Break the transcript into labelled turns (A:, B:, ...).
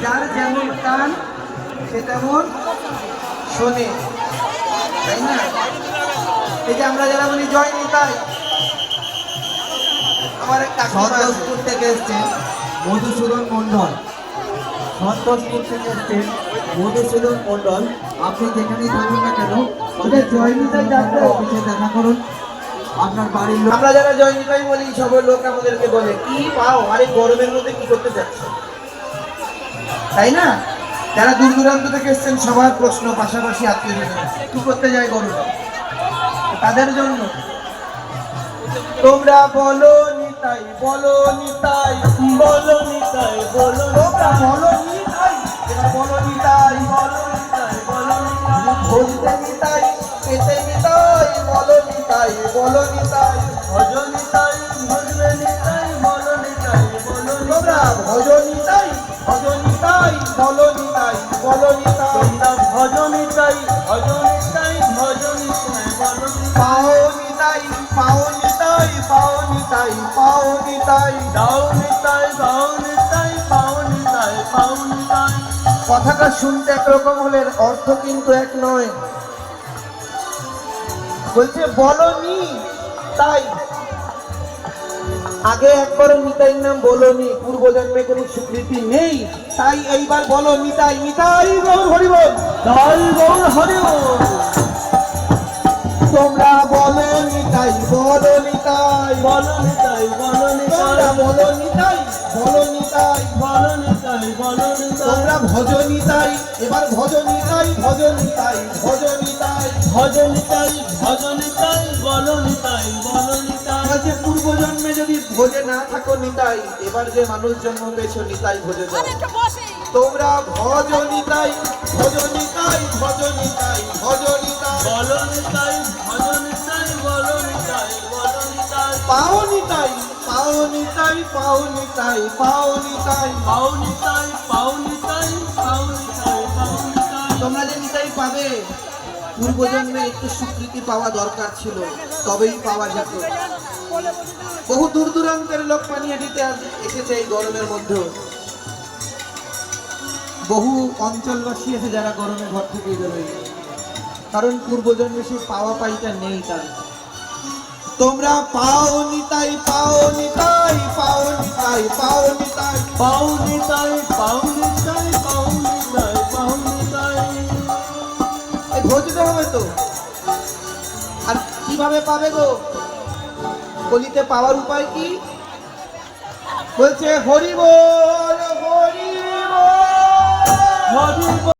A: যার যেমন কান সে তেমন শোনে, তাই না? এই যে আমরা যারা বলি জয় নিতাই, আমার এক কাকিমা আছে।
B: সন্তোষপুর থেকে এসছেন মধুসূদন মণ্ডল, সন্তোষপুর থেকে এসছেন মধুসূদন মণ্ডল। আপনি যেখানেই থাকুন না কেন জয় নিতাই যাত্রা অফিসে দেখা করুন। আপনার বাড়ির লোক,
A: আমরা যারা জয় নিতাই বলি সব লোক আমাদেরকে বলে কি পাও, আরে গরমের মধ্যে কি করতে যাচ্ছ, তাই না? যারা দূর দূরান্ত থেকে এসছেন সবার প্রশ্ন, পাশাপাশি আত্মীয় কি করতে যায় গরমে, তাদের জন্য তোমরা বলো নিতাই, বলো নিতাই,
C: বলো নিতাই, বলো
A: তোমরা বলো নিতাই, এবার বলো নিতাই, বলো নিতাই, বলো নিতাই, বলতে নিতাই, পেতে নিতাই, বলো নিতাই, বলো নিতাই,
C: ভজ নিতাই, ভজবে নিতাই, বলো নিতাই, বলো
A: তোমরা ভজ নিতাই, ভজ নিতাই, বলো নিতাই, বলো নিতাই,
C: তোমরা ভজ নিতাই, ভজ নিতাই, ভজ নিতাই, বলো
A: পাও নিতাই, পাও নিতাই, পাও নিতাই, পাও নিতাই।
C: দাও নিতাই, দাও নিতাই, পাও নিতাই, পাও নিতাই।
A: কথাটা শুনতে একরকম হলে অর্থ কিন্তু এক নয়। বলছে বলনি তাই, আগে একবার নিতাই নাম বলনি, পূর্বজন্মে কোনো স্বীকৃতি নেই, তাই এইবার বলো নিতাই, নিতাই গৌর হরি বল,
C: তাই গৌর হরি বল।
A: তোমরা বলো নিতাই, বলো নিতাই,
C: বলো নিতাই, বলো
A: তোমরা
C: নিতাই,
A: বলো নিতাই, বলো নিতাই,
C: বলো নিতাই, বলো নিতাই,
A: তোমরা ভজ নিতাই, এবার ভজ নিতাই, ভজ নিতাই, ভজ নিতাই।
C: ভজ নিতাই, ভজ নিতাই, বলো নিতাই, বলো নিতাই।
A: বলছে পূর্বজন্মে যদি ভোজে না থাকো নিতাই, এবার যে মানুষ জন্ম পেয়েছো নিতাই ভোজে যাও। তোমরা ভজ নিতাই, ভজ নিতাই, ভজ নিতাই, ভজ নিতাই,
C: বলো নিতাই, ভজ নিতাই, বলো নিতাই, বলো নিতাই।
A: পাও নিতাই, পাও নিতাই, পাও নিতাই, পাও নিতাই।
C: পাও নিতাই, পাও নিতাই, পাও নিতাই, পাও নিতাই।
A: তোমরা যে নিতাই পাবে, পূর্বজন্মে একটু স্বীকৃতি পাওয়া দরকার ছিল, তবেই পাওয়া যেত। বহু দূর দূরান্তের লোক পানিহাটিতে এসেছে এই গরমের মধ্যে, বহু অঞ্চলবাসী এসে যারা গরমে ঘর থেকে বেরোয়, কারণ পূর্বজন্মে সেই পাওয়া পাইটা নেই তার। তোমরা পাও নিতাই, পাও নিতাই, পাও নিতাই, পাও নিতাই,
C: পাও নিতাই, পাও নিতাই, পাও নিতাই, পাও নিতাই।
A: এই ভোজতে হবে তো। আর কিভাবে পাবে গো? বলিতে পাওয়ার উপায় কি? বলছে হরি বল, হরি বল,
C: হরি বল।